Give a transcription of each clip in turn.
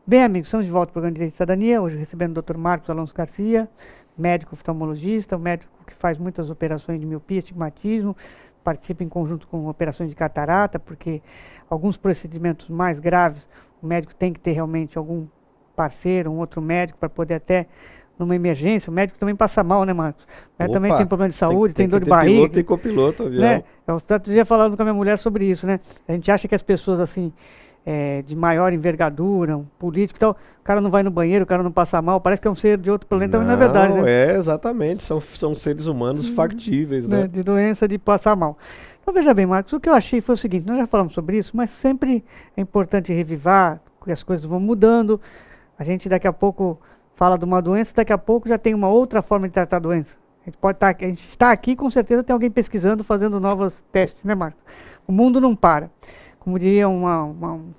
Bem, amigos, estamos de volta ao programa de Direito e Cidadania, hoje recebendo o Dr. Marcos Alonso Garcia, médico oftalmologista, um médico que faz muitas operações de miopia, estigmatismo, participa em conjunto com operações de catarata, porque alguns procedimentos mais graves, o médico tem que ter realmente algum parceiro, um outro médico, para poder até, numa emergência, o médico também passa mal, né, Marcos? O médico também tem problema de saúde, tem dor de barriga. Piloto e copiloto, avião. Né? Eu outro dia falando com a minha mulher sobre isso, né? A gente acha que as pessoas, assim, de maior envergadura, um político e tal, o cara não vai no banheiro, o cara não passa mal, parece que é um ser de outro planeta, mas não é verdade, né? Exatamente, são seres humanos factíveis, né? De doença, de passar mal. Então veja bem, Marcos, o que eu achei foi o seguinte, nós já falamos sobre isso, mas sempre é importante revivar, que as coisas vão mudando, a gente daqui a pouco fala de uma doença, daqui a pouco já tem uma outra forma de tratar a doença. A gente está aqui, com certeza tem alguém pesquisando, fazendo novos testes, né, Marcos? O mundo não para. Como diria um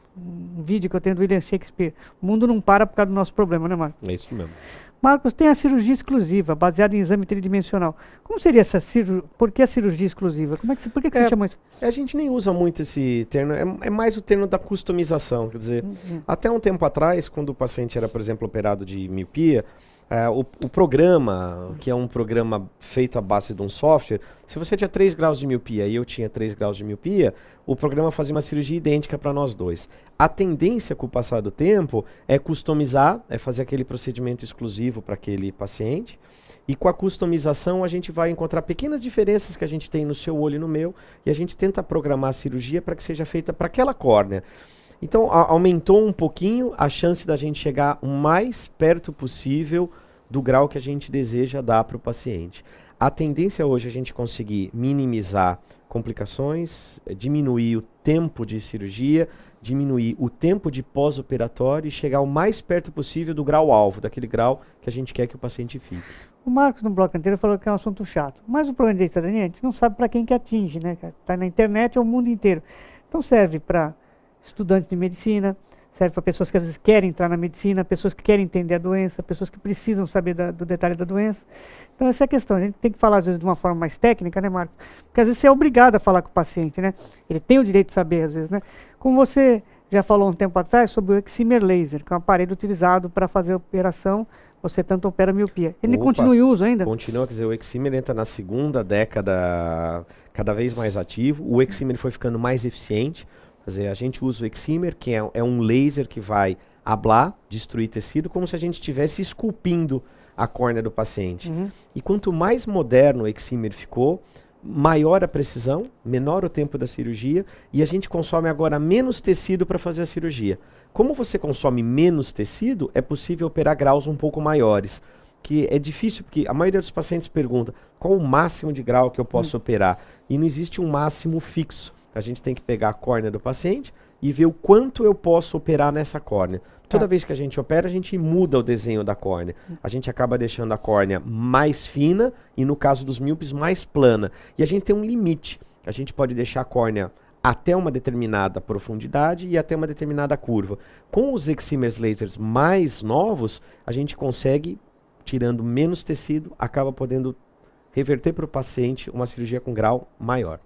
vídeo que eu tenho do William Shakespeare, o mundo não para por causa do nosso problema, né, Marcos? É isso mesmo. Marcos, tem a cirurgia exclusiva, baseada em exame tridimensional. Como seria essa cirurgia? Por que a cirurgia exclusiva? Por que você chama isso? A gente nem usa muito esse termo, é mais o termo da customização. Quer dizer, até um tempo atrás, quando o paciente era, por exemplo, operado de miopia, o programa, que é um programa feito à base de um software, se você tinha 3 graus de miopia e eu tinha 3 graus de miopia, o programa fazia uma cirurgia idêntica para nós dois. A tendência com o passar do tempo é customizar, é fazer aquele procedimento exclusivo para aquele paciente. E com a customização a gente vai encontrar pequenas diferenças que a gente tem no seu olho e no meu, e a gente tenta programar a cirurgia para que seja feita para aquela córnea. Então, aumentou um pouquinho a chance da gente chegar o mais perto possível do grau que a gente deseja dar para o paciente. A tendência hoje é a gente conseguir minimizar complicações, diminuir o tempo de cirurgia, diminuir o tempo de pós-operatório e chegar o mais perto possível do grau-alvo, daquele grau que a gente quer que o paciente fique. O Marcos, no bloco anterior, falou que é um assunto chato, mas o programa de cidadania, a gente não sabe para quem que atinge, né? Está na internet, é o mundo inteiro. Então serve para estudantes de medicina, serve para pessoas que às vezes querem entrar na medicina, pessoas que querem entender a doença, pessoas que precisam saber do detalhe da doença. Então essa é a questão, a gente tem que falar às vezes de uma forma mais técnica, né, Marcos? Porque às vezes você é obrigado a falar com o paciente, né? Ele tem o direito de saber às vezes, né? Como você já falou um tempo atrás sobre o excimer laser, que é um aparelho utilizado para fazer a operação, você tanto opera miopia. Ele continua em uso ainda? Continua, quer dizer, o excimer entra na segunda década cada vez mais ativo, o excimer foi ficando mais eficiente. Quer dizer, a gente usa o excimer, que é um laser que vai ablar, destruir tecido, como se a gente estivesse esculpindo a córnea do paciente. E quanto mais moderno o excimer ficou, maior a precisão, menor o tempo da cirurgia, e a gente consome agora menos tecido para fazer a cirurgia. Como você consome menos tecido, é possível operar graus um pouco maiores. Que é difícil, porque a maioria dos pacientes pergunta qual o máximo de grau que eu posso operar. E não existe um máximo fixo. A gente tem que pegar a córnea do paciente e ver o quanto eu posso operar nessa córnea. Toda vez que a gente opera, a gente muda o desenho da córnea. A gente acaba deixando a córnea mais fina e, no caso dos míopes, mais plana. E a gente tem um limite. A gente pode deixar a córnea até uma determinada profundidade e até uma determinada curva. Com os excimer lasers mais novos, a gente consegue, tirando menos tecido, acaba podendo reverter para o paciente uma cirurgia com grau maior.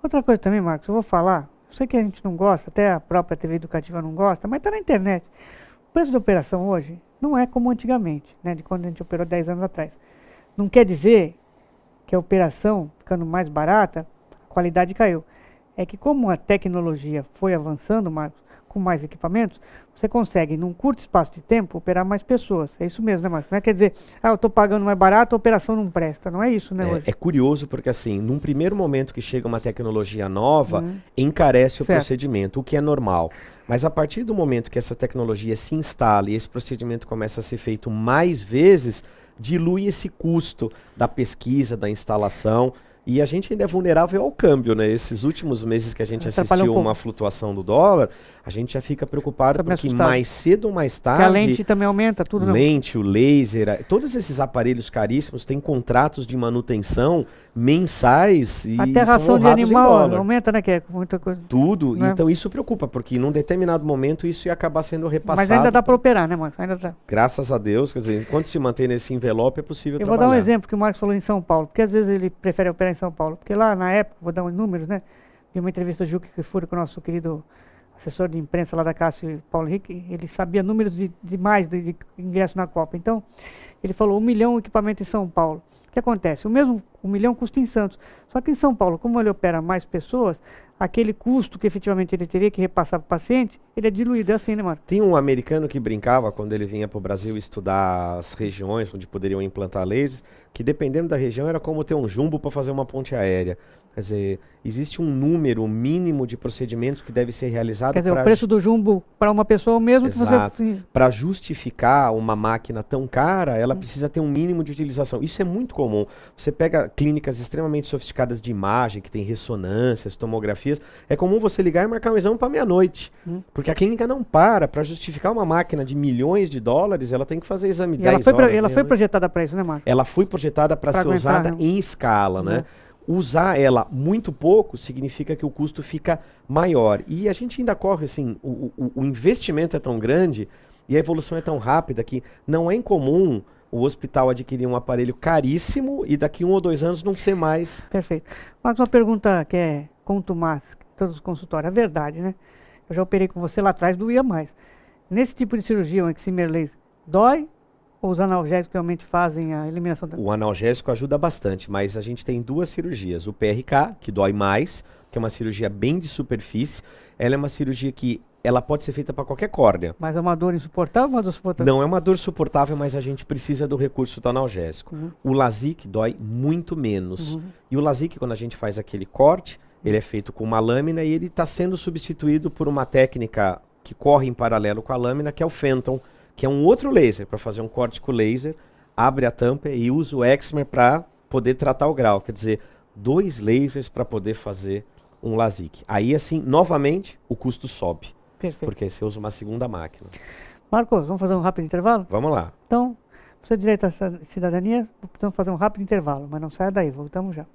Outra coisa também, Marcos, eu vou falar, eu sei que a gente não gosta, até a própria TV educativa não gosta, mas está na internet. O preço de operação hoje não é como antigamente, né, de quando a gente operou 10 anos atrás. Não quer dizer que a operação, ficando mais barata, a qualidade caiu. É que como a tecnologia foi avançando, Marcos, com mais equipamentos, você consegue, num curto espaço de tempo, operar mais pessoas. É isso mesmo, né, Marcos? Não é quer dizer, eu estou pagando mais barato, a operação não presta. Não é isso, né, hoje? É curioso porque, assim, num primeiro momento que chega uma tecnologia nova, encarece o procedimento, o que é normal. Mas a partir do momento que essa tecnologia se instala e esse procedimento começa a ser feito mais vezes, dilui esse custo da pesquisa, da instalação. E a gente ainda é vulnerável ao câmbio, né? Esses últimos meses que a gente assistiu uma flutuação do dólar, a gente já fica preocupado porque mais cedo ou mais tarde... Porque a lente também aumenta tudo, não? Lente, o laser, todos esses aparelhos caríssimos têm contratos de manutenção mensais e até a ração de animal aumenta, né? Que é muita coisa. Tudo, né? Então isso preocupa, porque num determinado momento isso ia acabar sendo repassado. Mas ainda dá para operar, né, Marcos? Ainda dá. Graças a Deus, quer dizer, enquanto se mantém nesse envelope é possível trabalhar. Eu vou dar um exemplo que o Marcos falou em São Paulo, porque às vezes ele prefere operar em São Paulo, porque lá na época, vou dar uns números, né? Vi uma entrevista do Juca Kfouri com o nosso querido assessor de imprensa lá da Cássio Paulo Henrique, ele sabia números de mais de ingresso na Copa. Então, ele falou 1 milhão equipamento em São Paulo. O que acontece? O mesmo 1 milhão custa em Santos. Só que em São Paulo, como ele opera mais pessoas, aquele custo que efetivamente ele teria que repassar para o paciente, ele é diluído. É assim, né, Marco? Tem um americano que brincava quando ele vinha para o Brasil estudar as regiões onde poderiam implantar lasers, que dependendo da região era como ter um jumbo para fazer uma ponte aérea. Quer dizer, existe um número mínimo de procedimentos que deve ser realizado. Quer dizer, o preço do jumbo para uma pessoa mesmo. Exato. Que você... Para justificar uma máquina tão cara, ela precisa ter um mínimo de utilização. Isso é muito comum. Você pega clínicas extremamente sofisticadas de imagem, que tem ressonâncias, tomografias. É comum você ligar e marcar um exame para meia-noite. Porque a clínica não para. Para justificar uma máquina de milhões de dólares, ela tem que fazer exame 10 horas. Ela foi projetada para isso, né, Marco? Ela foi projetada para ser usada em escala, né? Usar ela muito pouco significa que o custo fica maior. E a gente ainda corre assim, o investimento é tão grande e a evolução é tão rápida que não é incomum o hospital adquirir um aparelho caríssimo e daqui 1 ou 2 anos não ser mais. Perfeito. Mas uma pergunta que é contumaz, todos os consultórios, é verdade, né? Eu já operei com você lá atrás, doía mais. Nesse tipo de cirurgia, o excimer laser dói? Ou os analgésicos realmente fazem a eliminação da... O analgésico ajuda bastante, mas a gente tem 2 cirurgias. O PRK, que dói mais, que é uma cirurgia bem de superfície. Ela é uma cirurgia que ela pode ser feita para qualquer córnea. Mas é uma dor insuportável ou uma dor suportável? Não é uma dor suportável, mas a gente precisa do recurso do analgésico. O LASIK dói muito menos. E o LASIK, quando a gente faz aquele corte, ele é feito com uma lâmina e ele está sendo substituído por uma técnica que corre em paralelo com a lâmina, que é o Phantom, que é um outro laser, para fazer um corte com laser, abre a tampa e usa o excimer para poder tratar o grau. Quer dizer, 2 lasers para poder fazer um LASIK. Aí, assim, novamente, o custo sobe. Perfeito. Porque você usa uma segunda máquina. Marcos, vamos fazer um rápido intervalo? Vamos lá. Então, você é direito à cidadania, precisamos fazer um rápido intervalo, mas não saia daí, voltamos já.